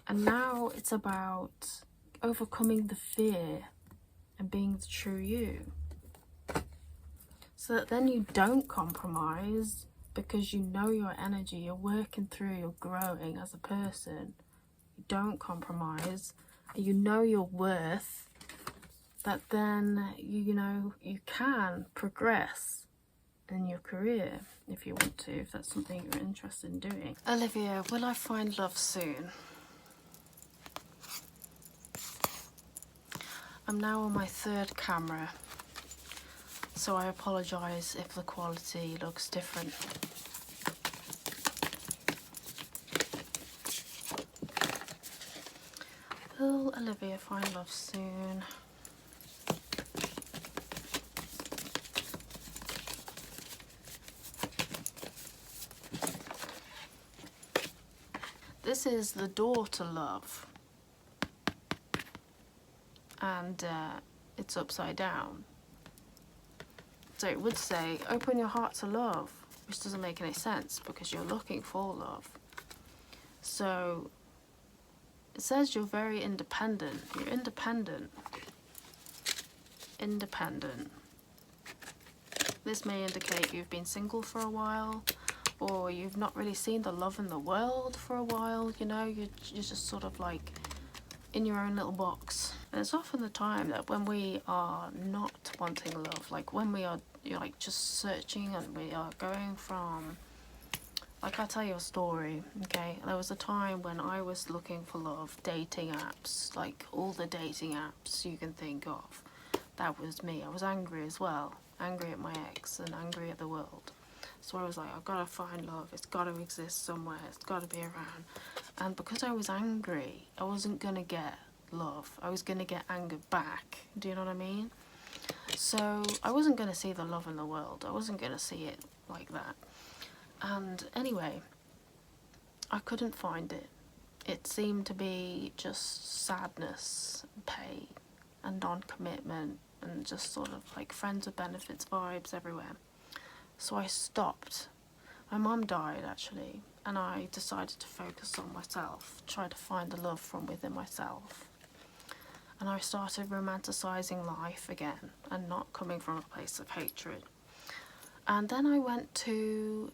And now it's about overcoming the fear and being the true you. So that then you don't compromise because you know your energy, you're working through, you're growing as a person. You don't compromise, and you know your worth, that then, you know, you can progress in your career if you want to, if that's something you're interested in doing. Olivia, will I find love soon? I'm now on my third camera, so I apologise if the quality looks different. Will Olivia find love soon? This is the door to love, and it's upside down. So it would say, open your heart to love, which doesn't make any sense because you're looking for love. So it says you're very independent. You're independent. Independent. This may indicate you've been single for a while, or you've not really seen the love in the world for a while, you know, you're just sort of like in your own little box. And it's often the time that when we are not wanting love, like when we are, you're like just searching and we are going from, like I'll tell you a story, okay? There was a time when I was looking for love, dating apps, like all the dating apps you can think of. That was me. I was angry as well. Angry at my ex and angry at the world. So I was like, I've got to find love. It's got to exist somewhere. It's got to be around. And because I was angry, I wasn't going to get love. I was going to get anger back. Do you know what I mean? So I wasn't going to see the love in the world. I wasn't going to see it like that. And anyway, I couldn't find it. It seemed to be just sadness, pain, and non-commitment, and just sort of like friends with benefits vibes everywhere. So I stopped. My mum died actually, and I decided to focus on myself, try to find the love from within myself. And I started romanticising life again and not coming from a place of hatred. And then I went to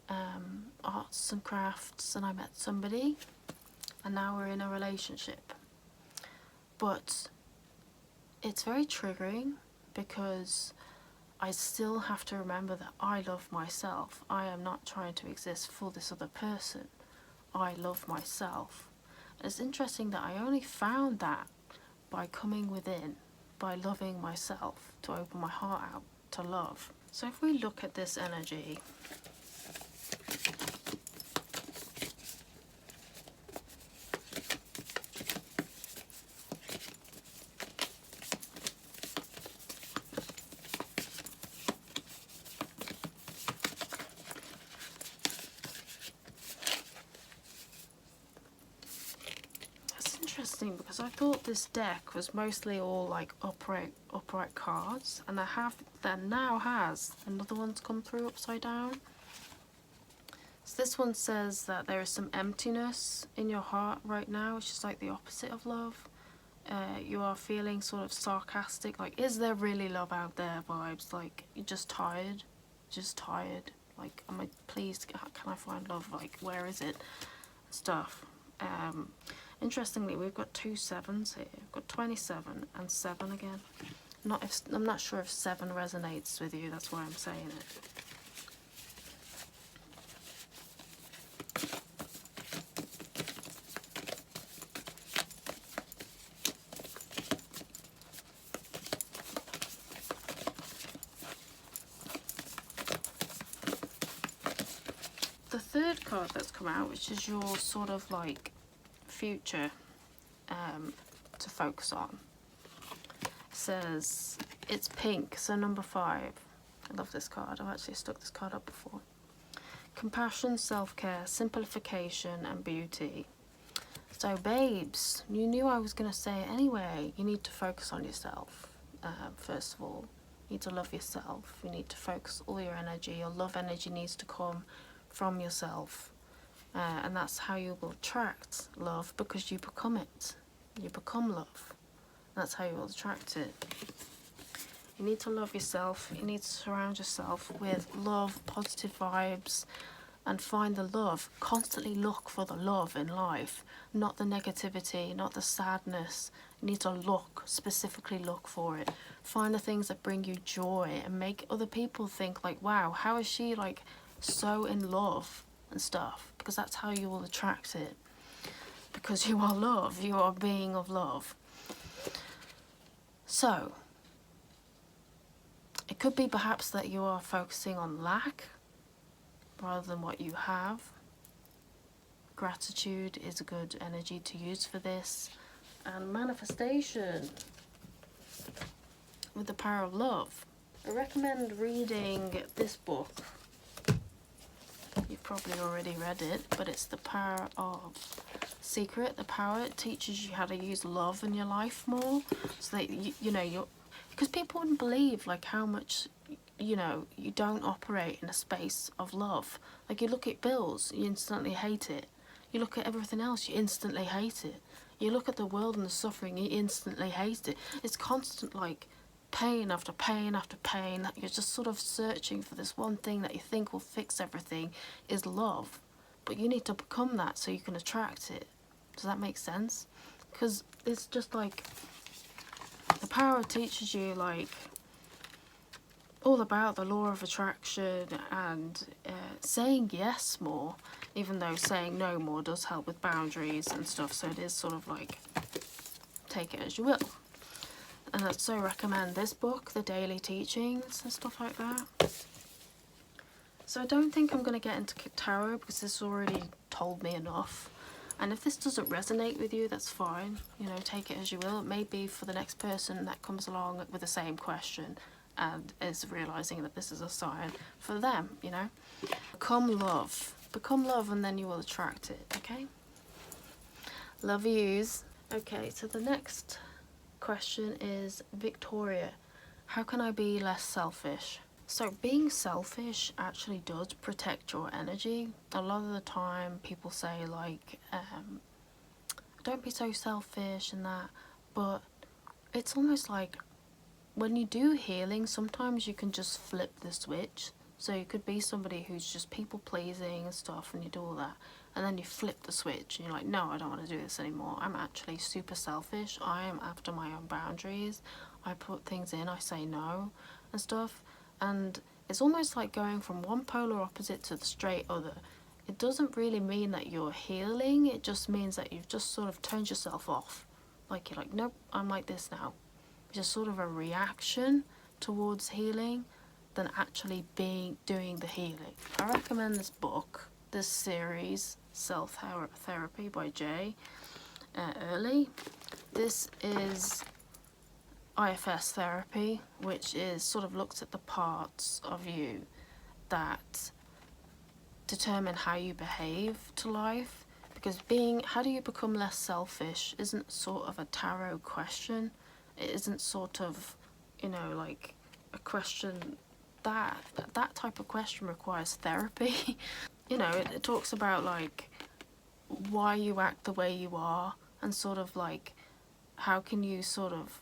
arts and crafts and I met somebody, and now we're in a relationship. But it's very triggering because I still have to remember that I love myself. I am not trying to exist for this other person. I love myself. And it's interesting that I only found that by coming within, by loving myself, to open my heart out to love. So if we look at this energy, interesting because I thought this deck was mostly all like upright cards, and that now has another one's come through upside down. So this one says that there is some emptiness in your heart right now, which is like the opposite of love. You are feeling sort of sarcastic, like, is there really love out there vibes? Like, you're just tired. Like, am I pleased? Can I find love? Like, where is it? Stuff. Interestingly, we've got 2 7s here. We've got 27 and 7 again. I'm not sure if 7 resonates with you. That's why I'm saying it. The third card that's come out, which is your sort of like future to focus on, says it's pink, so number 5. I love this card. I've actually stuck this card up before. Compassion, self-care, simplification and beauty. So babes, you knew I was going to say it anyway. You need to focus on yourself. First of all, you need to love yourself. You need to focus all your energy. Your love energy needs to come from yourself, and that's how you will attract love, because you become it. You become love. That's how you will attract it. You need to love yourself. You need to surround yourself with love, positive vibes, and find the love. Constantly look for the love in life, not the negativity, not the sadness. You need to specifically look for it. Find the things that bring you joy and make other people think like, wow, how is she like so in love and stuff? Because that's how you will attract it. Because you are love. You are a being of love. So it could be perhaps that you are focusing on lack rather than what you have. Gratitude is a good energy to use for this. And manifestation with the power of love. I recommend reading this book. You've probably already read it, but it's The Power of Secret. The Power, it teaches you how to use love in your life more, so that you know, you're, because people wouldn't believe like how much, you know, you don't operate in a space of love. Like, you look at bills, you instantly hate it. You look at everything else, you instantly hate it. You look at the world and the suffering, you instantly hate it. It's constant like pain after pain after pain, that you're just sort of searching for this one thing that you think will fix everything is love. But you need to become that so you can attract it. Does that make sense? Because it's just like the power teaches you like all about the law of attraction and saying yes more, even though saying no more does help with boundaries and stuff. So it is sort of like, take it as you will. And I'd so recommend this book, The Daily Teachings and stuff like that. So I don't think I'm going to get into tarot because this already told me enough. And if this doesn't resonate with you, that's fine. You know, take it as you will. It may be for the next person that comes along with the same question and is realising that this is a sign for them, you know. Become love. Become love, and then you will attract it, okay? Love yous. Okay, so the next question is Victoria. How can I be less selfish? So being selfish actually does protect your energy. A lot of the time people say like, don't be so selfish and that, but it's almost like when you do healing, sometimes you can just flip the switch. So you could be somebody who's just people pleasing and stuff, and you do all that, and then you flip the switch and you're like, no, I don't want to do this anymore. I'm actually super selfish. I am after my own boundaries. I put things in, I say no and stuff. And it's almost like going from one polar opposite to the straight other. It doesn't really mean that you're healing. It just means that you've just sort of turned yourself off. Like, you're like, nope, I'm like this now. It's just sort of a reaction towards healing than actually doing the healing. I recommend this book, this series, Self Therapy by Jay Early. This is IFS therapy, which is sort of looks at the parts of you that determine how you behave to life. because how do you become less selfish isn't sort of a tarot question. It isn't sort of, you know, like a question that type of question requires therapy. You know, it talks about like why you act the way you are, and sort of like how can you sort of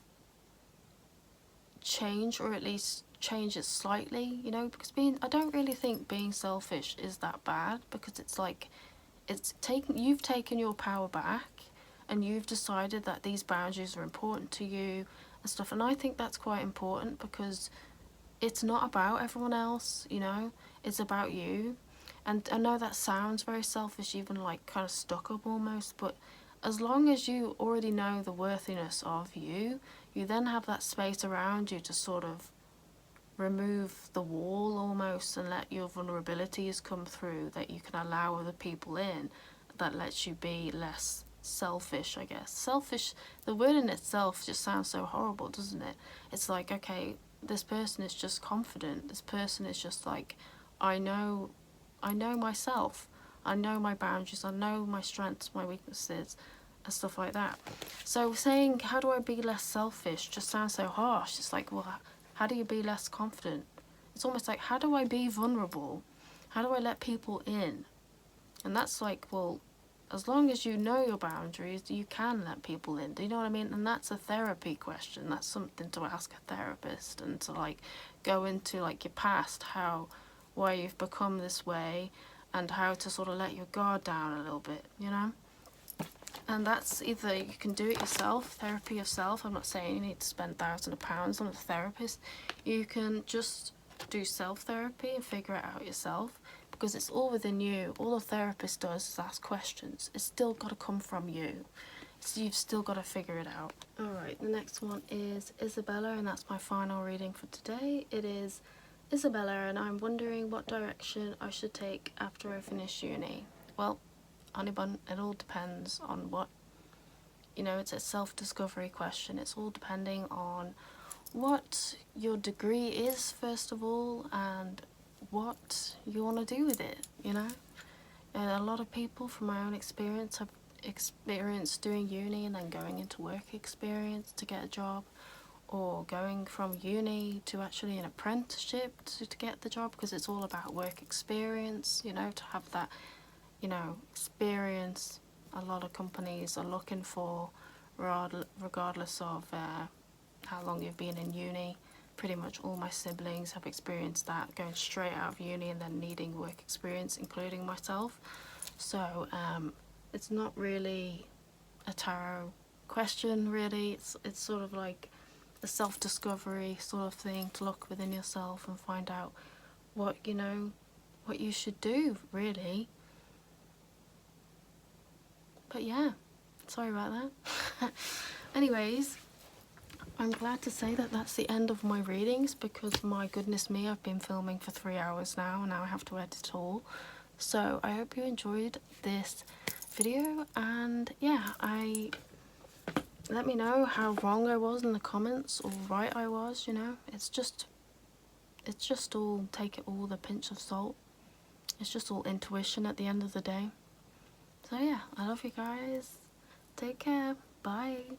change, or at least change it slightly, you know, because I don't really think being selfish is that bad, because it's like you've taken your power back, and you've decided that these boundaries are important to you and stuff, and I think that's quite important, because it's not about everyone else, you know, it's about you. And I know that sounds very selfish, even like kind of stuck up almost, but as long as you already know the worthiness of you, you then have that space around you to sort of remove the wall almost, and let your vulnerabilities come through, that you can allow other people in, that lets you be less selfish, I guess. Selfish, the word in itself just sounds so horrible, doesn't it? It's like, okay, this person is just confident, this person is just like, I know myself, I know my boundaries, I know my strengths, my weaknesses, and stuff like that. So saying, how do I be less selfish, just sounds so harsh. It's like, well, how do you be less confident? It's almost like, how do I be vulnerable? How do I let people in? And that's like, well, as long as you know your boundaries, you can let people in. Do you know what I mean? And that's a therapy question. That's something to ask a therapist, and to like go into like your past, why you've become this way, and how to sort of let your guard down a little bit, you know? And that's either you can do it yourself, therapy yourself. I'm not saying you need to spend thousands of pounds on a therapist. You can just do self-therapy and figure it out yourself, because it's all within you. All a therapist does is ask questions. It's still got to come from you. So you've still got to figure it out. Alright, the next one is Isabella, and that's my final reading for today. It is Isabella, and I'm wondering what direction I should take after I finish uni. Well, honey-bun, it all depends on what, you know, it's a self-discovery question. It's all depending on what your degree is, first of all, and what you want to do with it, you know? And a lot of people, from my own experience, have experienced doing uni and then going into work experience to get a job, or going from uni to actually an apprenticeship to get the job, because it's all about work experience, you know, to have that, you know, experience. A lot of companies are looking for, regardless of how long you've been in uni. Pretty much all my siblings have experienced that, going straight out of uni and then needing work experience, including myself. So it's not really a tarot question, really. It's sort of like a self-discovery sort of thing, to look within yourself and find out what, you know, what you should do, really. But yeah, sorry about that. Anyways, I'm glad to say that that's the end of my readings, because my goodness me, I've been filming for 3 hours now, and now I have to edit it all. So I hope you enjoyed this video, and yeah, let me know how wrong I was in the comments, or right I was, you know. It's just all, take it all with a pinch of salt. It's just all intuition at the end of the day. So yeah, I love you guys. Take care. Bye.